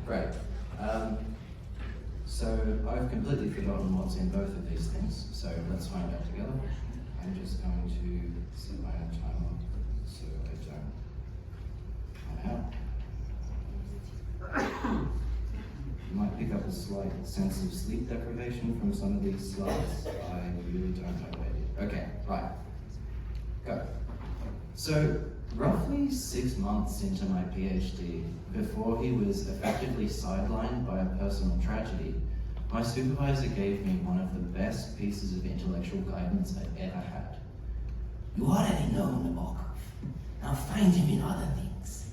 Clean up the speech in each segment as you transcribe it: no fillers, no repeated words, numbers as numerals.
Great. So I've completely forgotten what's in both of these things, so let's find out together. I'm just going to set my own timer so I don't run out. You might pick up a slight sense of sleep deprivation from some of these slides. I really don't know where it is. Okay, right. Go. So, roughly 6 months into my PhD, before he was effectively sidelined by a personal tragedy, my supervisor gave me one of the best pieces of intellectual guidance I'd ever had. You already know Nabokov. Now find him in other things.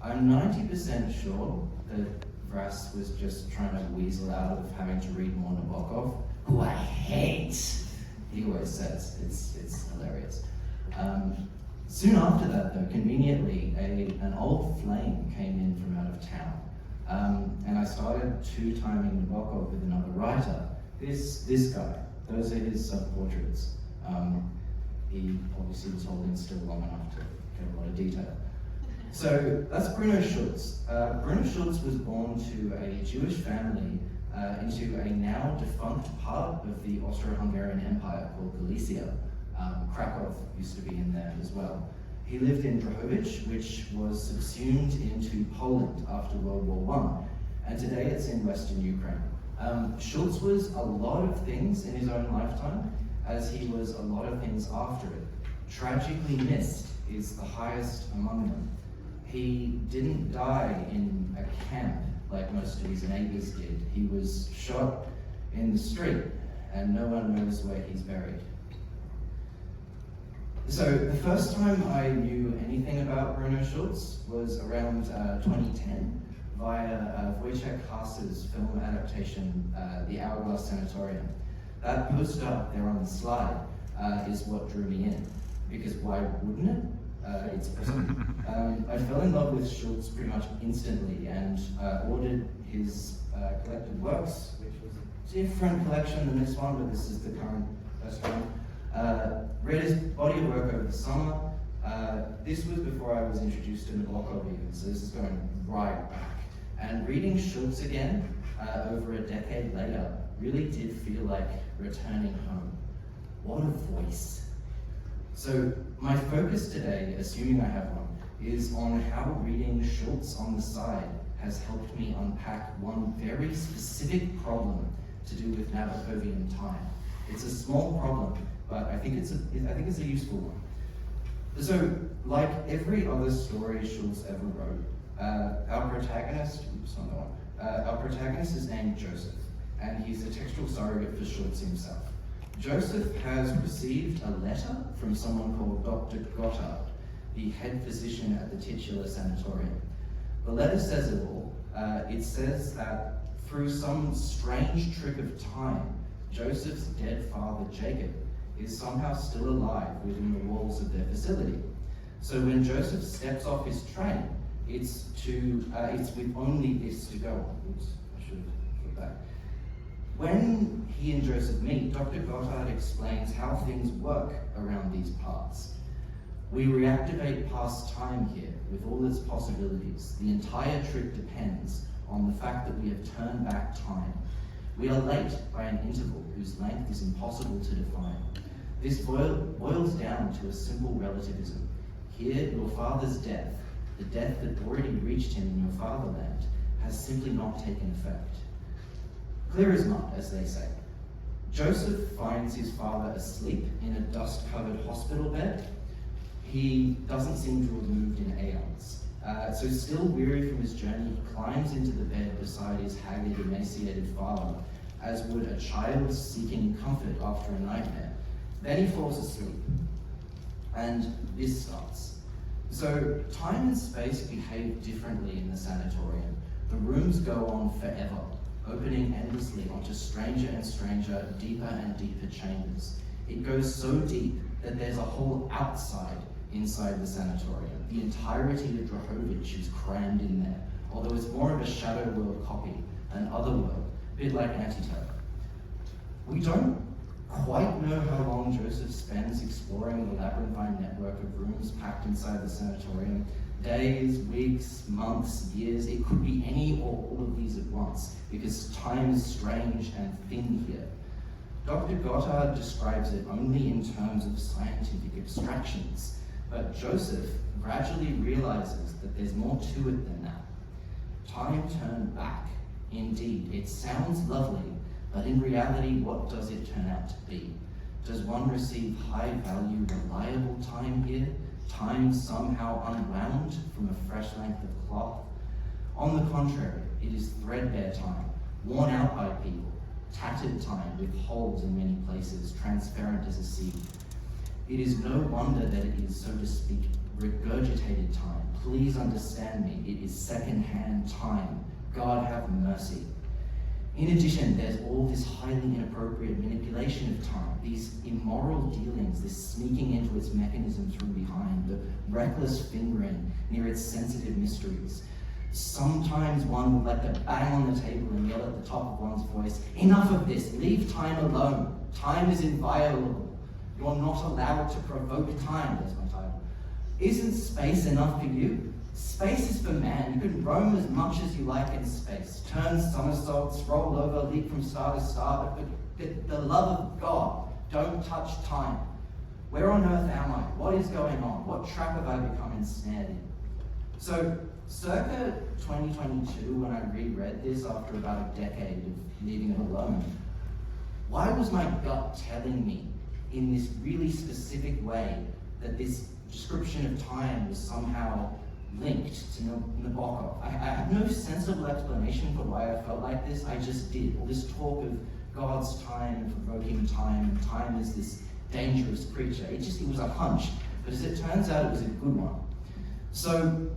I'm 90% sure that Vrass was just trying to weasel out of having to read more Nabokov, Who I hate. he always says. It's hilarious. Soon after that, though, conveniently, an old flame came in from out of town. And I started two-timing Nabokov with another writer. This guy. Those are his self-portraits. He obviously was holding still long enough to get a lot of detail. So that's Bruno Schulz. Bruno Schulz was born to a Jewish family into a now defunct part of the Austro-Hungarian Empire called Galicia. Krakow used to be in there as well. He lived in Drohobych, which was subsumed into Poland after World War I, and today it's in Western Ukraine. Schulz was a lot of things in his own lifetime, as he was a lot of things after it. Tragically missed is the highest among them. He didn't die in a camp like most of his neighbors did. He was shot in the street, and no one knows where he's buried. So the first time I knew anything about Bruno Schulz was around 2010 via Wojciech Haas's film adaptation, The Hourglass Sanatorium. That poster up there on the slide is what drew me in, because why wouldn't it? It's awesome. I fell in love with Schulz pretty much instantly and ordered his collected works, which was a different collection than this one, but this is the current best one. Read his body of work over the summer. This was before I was introduced to Nabokovian, so this is going right back. And reading Schulz again over a decade later really did feel like returning home. What a voice. So my focus today, assuming I have one, is on how reading Schulz on the side has helped me unpack one very specific problem to do with Nabokovian time. It's a small problem, but I think it's a useful one. So, like every other story Schulz ever wrote, our protagonist is named Joseph, and he's a textual surrogate for Schulz himself. Joseph has received a letter from someone called Dr. Gotthard, the head physician at the titular sanatorium. The letter says it all. It says that through some strange trick of time, Joseph's dead father, Jacob, is somehow still alive within the walls of their facility. So when Joseph steps off his train, it's with only this to go on. Oops, I should have put that. When he and Joseph meet, Dr. Gotthard explains how things work around these parts. We reactivate past time here with all its possibilities. The entire trick depends on the fact that we have turned back time. We are late by an interval whose length is impossible to define. This boils down to a simple relativism. Here, your father's death, the death that already reached him in your fatherland, has simply not taken effect. Clear as mud, as they say. Joseph finds his father asleep in a dust-covered hospital bed. He doesn't seem to have moved in aeons. So still weary from his journey, he climbs into the bed beside his haggard, emaciated father, as would a child seeking comfort after a nightmare. Then he falls asleep, and this starts. So time and space behave differently in the sanatorium. The rooms go on forever, opening endlessly onto stranger and stranger, deeper and deeper chambers. It goes so deep that there's a whole outside inside the sanatorium. The entirety of Drohobych is crammed in there, although it's more of a shadow world copy, an other world, a bit like Antitope. We don't quite know how long Joseph spends exploring the labyrinthine network of rooms packed inside the sanatorium. Days, weeks, months, years, it could be any or all of these at once, because time is strange and thin here. Dr. Goddard describes it only in terms of scientific abstractions, but Joseph gradually realizes that there's more to it than that. Time turned back. Indeed, it sounds lovely, but in reality, what does it turn out to be? Does one receive high-value, reliable time here? Time somehow unwound from a fresh length of cloth? On the contrary, it is threadbare time, worn out by people, tattered time with holes in many places, transparent as a sea. It is no wonder that it is, so to speak, regurgitated time. Please understand me, it is second-hand time. God have mercy. In addition, there's all this highly inappropriate manipulation of time, these immoral dealings, this sneaking into its mechanisms from behind, the reckless fingering near its sensitive mysteries. Sometimes one will let the bang on the table and yell at the top of one's voice, "Enough of this, leave time alone. Time is inviolable. You're not allowed to provoke time," that's my title. Isn't space enough for you? Space is for man. You can roam as much as you like in space. Turn somersaults, roll over, leap from star to star, but the love of God, don't touch time. Where on earth am I? What is going on? What trap have I become ensnared in? So, circa 2022, when I reread this after about a decade of leaving it alone, why was my gut telling me in this really specific way that this description of time was somehow linked to Nabokov? I have no sensible explanation for why I felt like this, I just did. All this talk of God's time and provoking time, and time as this dangerous creature, it was a hunch, but as it turns out, it was a good one. So,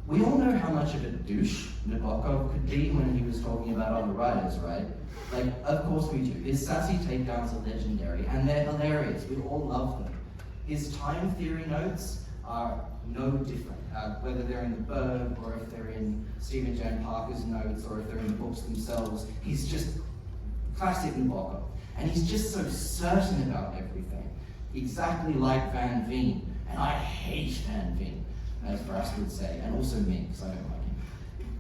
we all know how much of a douche Nabokov could be when he was talking about other writers, right? Like, of course we do. His sassy takedowns are legendary, and they're hilarious. We all love them. His time theory notes are no different, whether they're in the Bird, or if they're in Stephen J. Parker's notes, or if they're in the books themselves. He's just classic Nabokov. And he's just so certain about everything. Exactly like Van Veen. And I hate Van Veen, as Brass would say, and also me, because I don't like him.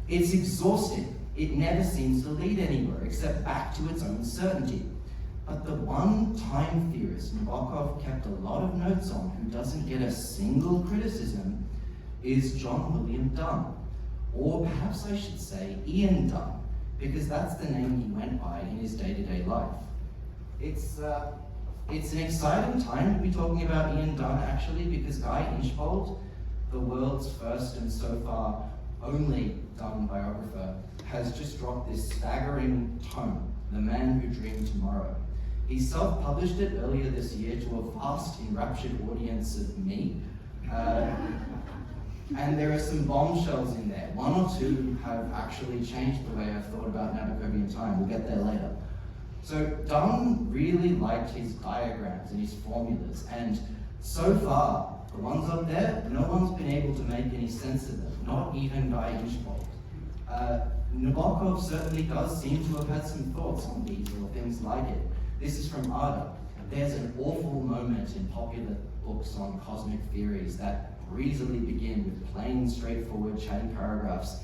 It's exhausting. It never seems to lead anywhere, except back to its own certainty. But the one time theorist Nabokov kept a lot of notes on, who doesn't get a single criticism, is John William Dunne. Or perhaps I should say Ian Dunne, because that's the name he went by in his day-to-day life. It's an exciting time to be talking about Ian Dunne, actually, because Guy Inchbold, the world's first and so far only Dunne biographer, has just dropped this staggering tome, The Man Who Dreamed Tomorrow. He self-published it earlier this year to a vast, enraptured audience of me. And there are some bombshells in there. One or two have actually changed the way I've thought about Nabokovian time. We'll get there later. So Dunne really liked his diagrams and his formulas, and so far, the ones up there, no one's been able to make any sense of them, not even Guy Inchbold. Nabokov certainly does seem to have had some thoughts on these or things like it. This is from Ada. There's an awful moment in popular books on cosmic theories that breezily begin with plain, straightforward, chatty paragraphs,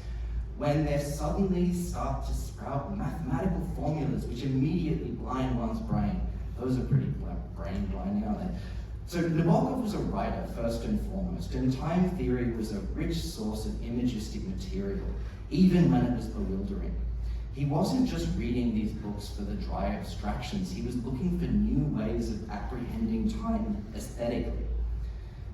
when they suddenly start to sprout mathematical formulas which immediately blind one's brain. Those are pretty brain blinding, aren't they? So Nabokov was a writer, first and foremost, and time theory was a rich source of imagistic material, even when it was bewildering. He wasn't just reading these books for the dry abstractions, he was looking for new ways of apprehending time aesthetically.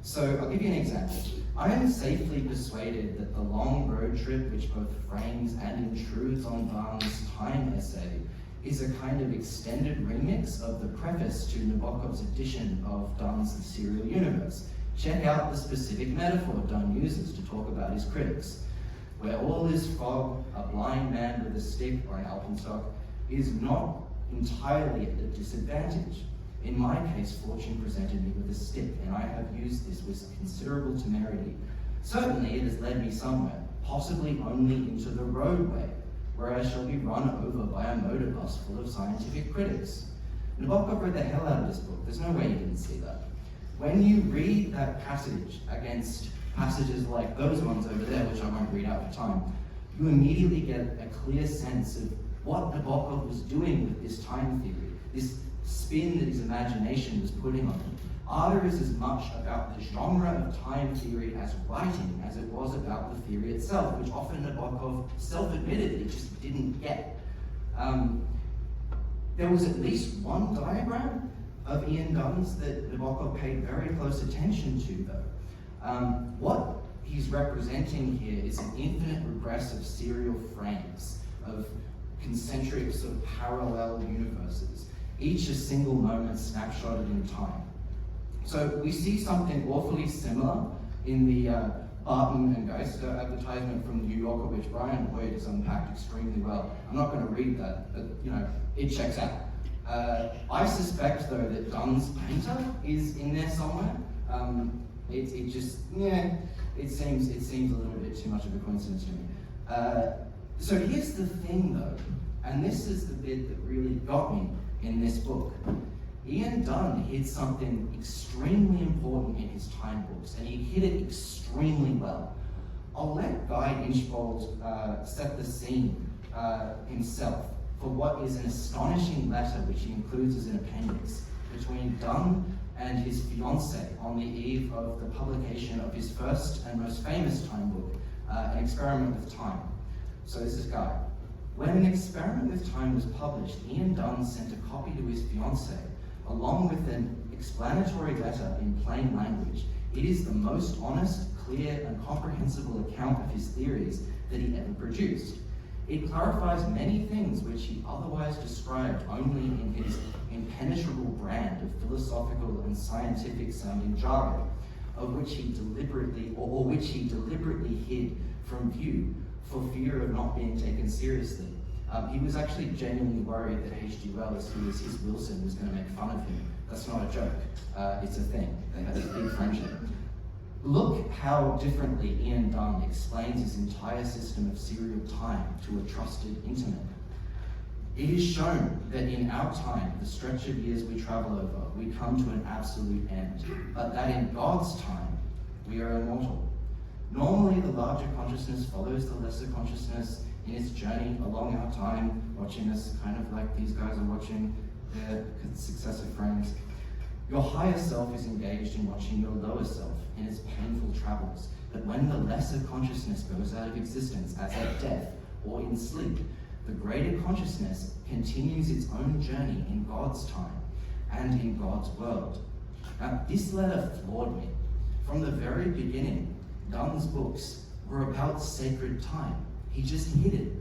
So I'll give you an example. I am safely persuaded that the long road trip, which both frames and intrudes on Dunne's time essay, is a kind of extended remix of the preface to Nabokov's edition of Dunne's Serial Universe. Check out the specific metaphor Dunne uses to talk about his critics. Where all is fog, a blind man with a stick or an alpenstock is not entirely at a disadvantage. In my case, fortune presented me with a stick, and I have used this with considerable temerity. Certainly it has led me somewhere, possibly only into the roadway, where I shall be run over by a motor bus full of scientific critics. Nabokov read the hell out of this book. There's no way you didn't see that. When you read that passage against passages like those ones over there, which I won't read out for time, you immediately get a clear sense of what Nabokov was doing with this time theory, this spin that his imagination was putting on it. Ada is as much about the genre of time theory as writing as it was about the theory itself, which often Nabokov self-admitted that he just didn't get. There was at least one diagram of Ian Dunne's that Nabokov paid very close attention to, though. What he's representing here is an infinite regress of serial frames, of concentric sort of parallel universes, each a single moment snapshotted in time. So we see something awfully similar in the Barton and Geister advertisement from the New Yorker, which Brian Boyd has unpacked extremely well. I'm not going to read that, but it checks out. I suspect, though, that Dunne's painter is in there somewhere. It seems a little bit too much of a coincidence to me. So here's the thing, though, and this is the bit that really got me in this book. Ian Dunne hid something extremely important in his time books, and he hid it extremely well. I'll let Guy Inchbold set the scene himself for what is an astonishing letter, which he includes as an appendix, between Dunne and his fiancée on the eve of the publication of his first and most famous time book, An Experiment with Time. So this is Guy. When An Experiment with Time was published, Ian Dunne sent a copy to his fiancée, along with an explanatory letter in plain language. It is the most honest, clear, and comprehensible account of his theories that he ever produced. It clarifies many things which he otherwise described only in his impenetrable brand of philosophical and scientific sounding jargon, of which he deliberately hid from view for fear of not being taken seriously. He was actually genuinely worried that H.G. Wells, who was his Wilson, was going to make fun of him. That's not a joke. It's a thing. They had a big friendship. Look how differently Ian Dunne explains his entire system of serial time to a trusted intimate. It is shown that in our time, the stretch of years we travel over, we come to an absolute end, but that in God's time, we are immortal. Normally, the larger consciousness follows the lesser consciousness in its journey along our time, watching us kind of like these guys are watching their successive frames. Your higher self is engaged in watching your lower self in its painful travels, but when the lesser consciousness goes out of existence, as at death or in sleep, the greater consciousness continues its own journey in God's time and in God's world. Now, this letter floored me. From the very beginning, Dunne's books were about sacred time. He just hid it.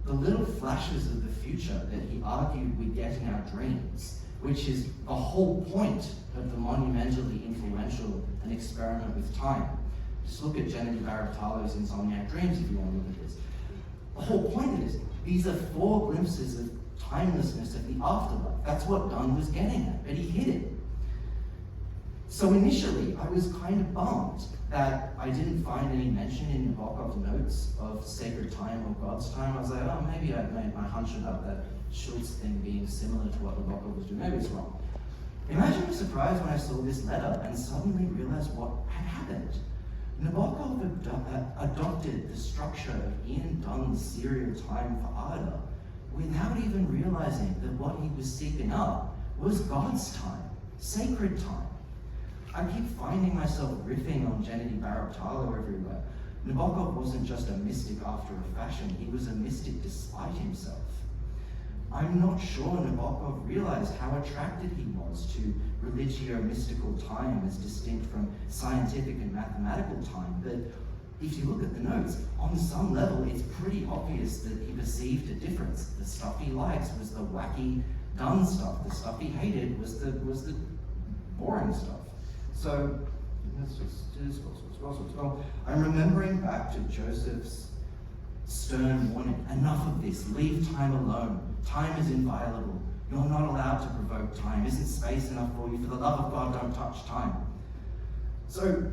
The little flashes of the future that he argued we get in our dreams, which is the whole point of the monumentally influential An Experiment with Time. Just look at Jenny Baratalo's Insomniac Dreams if you want to look at this. The whole point is, these are 4 glimpses of timelessness of the afterlife. That's what Dunne was getting at, but he hid it. So initially, I was kind of bummed that I didn't find any mention in Nabokov's notes of sacred time or God's time. I was like, oh, maybe I made my hunch about that Schulz thing being similar to what Nabokov was doing. Maybe it's wrong. Imagine the surprise when I saw this letter and suddenly realized what had happened. Nabokov adopted the structure of Ian Dunne's serial time for Ada without even realizing that what he was seeking up was God's time, sacred time. I keep finding myself riffing on Gennady Baratalo everywhere. Nabokov wasn't just a mystic after a fashion, he was a mystic despite himself. I'm not sure Nabokov realized how attracted he was to religio-mystical time as distinct from scientific and mathematical time, but if you look at the notes, on some level it's pretty obvious that he perceived a difference. The stuff he likes was the wacky, Dunne stuff. The stuff he hated was the boring stuff. So, let's just do this. I'm remembering back to Joseph's stern warning. Enough of this. Leave time alone. Time is inviolable. You're not allowed to provoke time. Isn't space enough for you? For the love of God, don't touch time. So,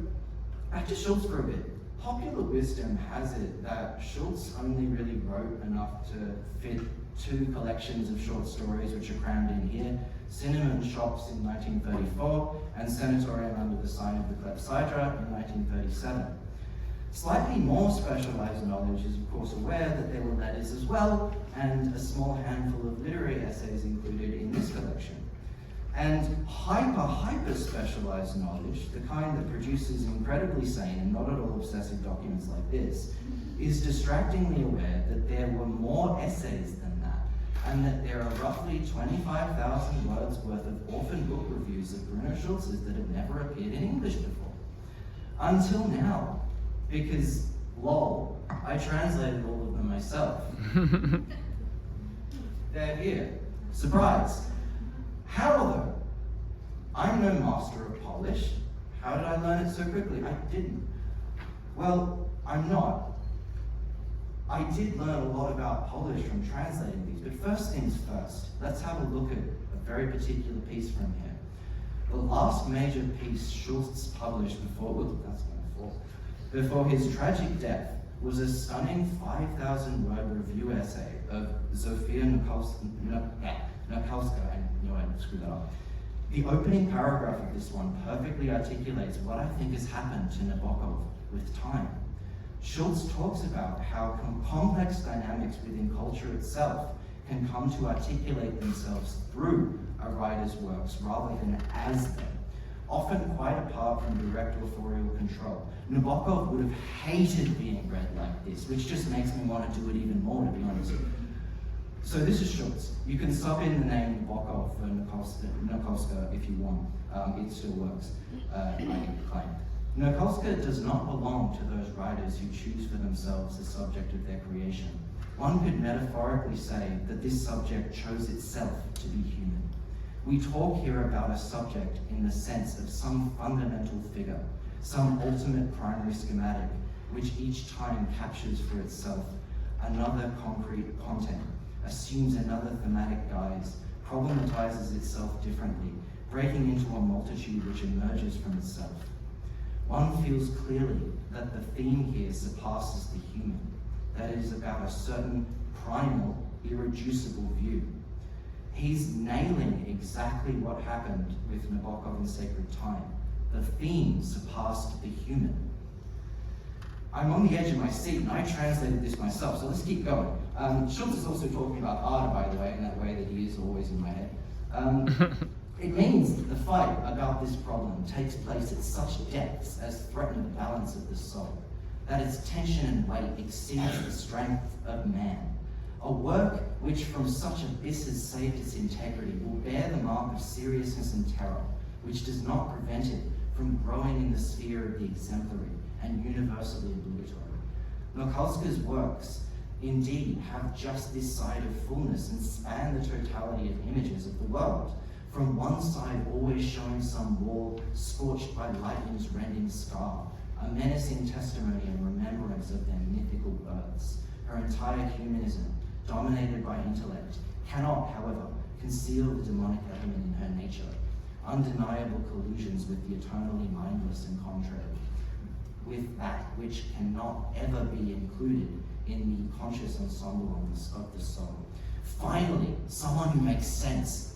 back to Schulz for a bit. Popular wisdom has it that Schulz only really wrote enough to fit 2 collections of short stories which are crammed in here, Cinnamon Shops in 1934 and Sanatorium Under the Sign of the Clepsydra in 1937. Slightly more specialized knowledge is of course aware that there were letters as well, and a small handful of literary essays included in this collection. And hyper specialized knowledge, the kind that produces incredibly sane and not at all obsessive documents like this, is distractingly aware that there were more essays than that, and that there are roughly 25,000 words worth of orphan book reviews of Bruno Schulz's that have never appeared in English before. Until now, because, lol, I translated all of them myself. They're here. Surprise! How though? I'm no master of Polish. How did I learn it so quickly? I didn't. Well, I'm not. I did learn a lot about Polish from translating these, but first things first, let's have a look at a very particular piece from here. The last major piece Schulz published before his tragic death was a stunning 5,000-word review essay of Zofia Nakalska, I knew I'd screw that up. The opening paragraph of this one perfectly articulates what I think has happened to Nabokov with time. Schulz talks about how complex dynamics within culture itself can come to articulate themselves through a writer's works rather than as them, often quite apart from direct authorial control. Nabokov would have hated being read like this, which just makes me want to do it even more, to be honest. So this is Schulz. You can sub in the name Nabokov for Nakalska if you want. It still works, I claim. Nakalska does not belong to those writers who choose for themselves the subject of their creation. One could metaphorically say that this subject chose itself to be human. We talk here about a subject in the sense of some fundamental figure, some ultimate primary schematic, which each time captures for itself another concrete content, assumes another thematic guise, problematizes itself differently, breaking into a multitude which emerges from itself. One feels clearly that the theme here surpasses the human, that it is about a certain primal, irreducible view. He's nailing exactly what happened with Nabokov in Sacred Time. The theme surpassed the human. I'm on the edge of my seat, and I translated this myself, so let's keep going. Schulz is also talking about art, by the way, in that way that he is always in my head. It means that the fight about this problem takes place at such depths as threaten the balance of the soul, that its tension and weight exceeds the strength of man. A work which from such abysses saved its integrity will bear the mark of seriousness and terror, which does not prevent it from growing in the sphere of the exemplary and universally obligatory. Nakalska's works indeed have just this side of fullness and span the totality of images of the world, from one side always showing some wall scorched by lightning's rending scar, a menacing testimony and remembrance of their mythical births. Her entire humanism, dominated by intellect, cannot, however, conceal the demonic element in her nature, undeniable collusions with the eternally mindless and contrary, with that which cannot ever be included in the conscious ensemble of the soul. Finally, someone who makes sense.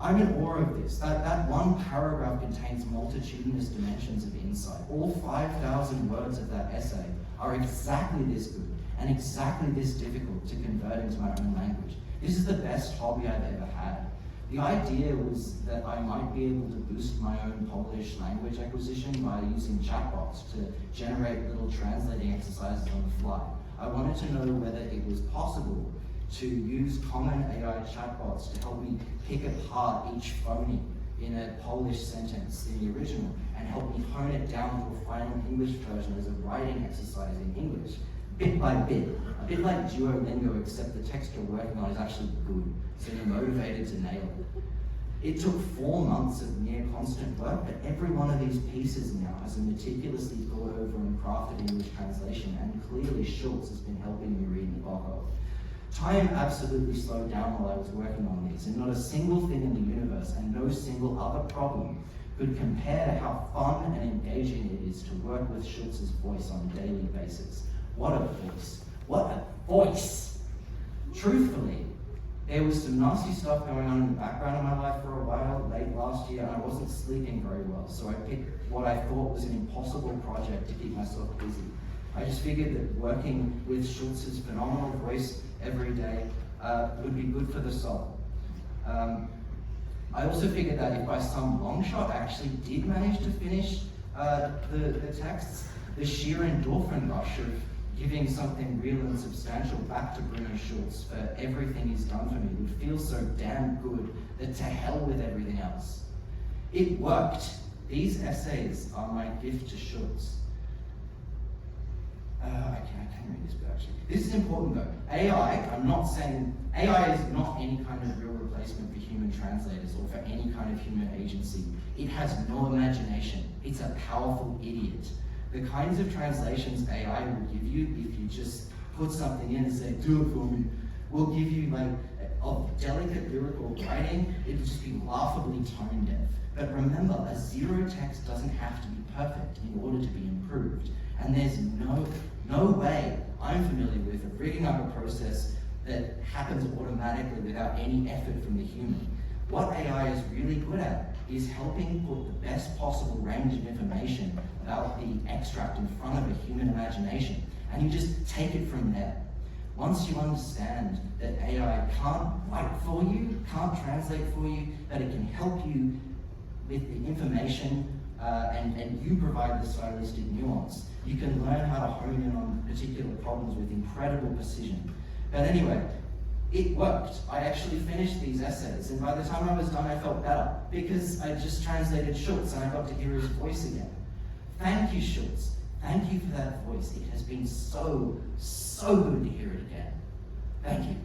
I'm in awe of this. That one paragraph contains multitudinous dimensions of insight. All 5,000 words of that essay are exactly this good and exactly this difficult to convert into my own language. This is the best hobby I've ever had. The idea was that I might be able to boost my own Polish language acquisition by using chatbots to generate little translating exercises on the fly. I wanted to know whether it was possible to use common AI chatbots to help me pick apart each phony in a Polish sentence in the original and help me hone it down to a final English version as a writing exercise in English, bit by bit. A bit like Duolingo, except the text you're working on is actually good, so you're motivated to nail it. It took 4 months of near constant work, but every one of these pieces now has a meticulously thought over and crafted English translation, and clearly Schulz has been helping me read Nabokov. Time absolutely slowed down while I was working on these, and not a single thing in the universe and no single other problem could compare to how fun and engaging it is to work with Schulz's voice on a daily basis. What a voice. What a voice! Truthfully, there was some nasty stuff going on in the background of my life for a while, late last year, and I wasn't sleeping very well, so I picked what I thought was an impossible project to keep myself busy. I just figured that working with Schulz's phenomenal voice every day would be good for the soul. I also figured that if by some long shot I actually did manage to finish the texts, the sheer endorphin rush of giving something real and substantial back to Bruno Schulz for everything he's done for me would feel so damn good that to hell with everything else. It worked. These essays are my gift to Schulz. I can't read this, but actually, this is important though. I'm not saying, AI is not any kind of real replacement for human translators or for any kind of human agency. It has no imagination. It's a powerful idiot. The kinds of translations AI will give you if you just put something in and say, do it for me, will give you like of delicate lyrical writing. It'll just be laughably tone deaf. But remember, a zero text doesn't have to be perfect in order to be improved. And there's no way I'm familiar with of rigging up a process that happens automatically without any effort from the human. What AI is really good at is helping put the best possible range of information about the extract in front of a human imagination, and you just take it from there. Once you understand that AI can't write for you, can't translate for you, that it can help you with the information and you provide the stylistic nuance, you can learn how to hone in on particular problems with incredible precision. But anyway, it worked. I actually finished these essays, and by the time I was done, I felt better because I just translated Schulz and I got to hear his voice again. Thank you, Schulz. Thank you for that voice. It has been so good to hear it again. Thank you.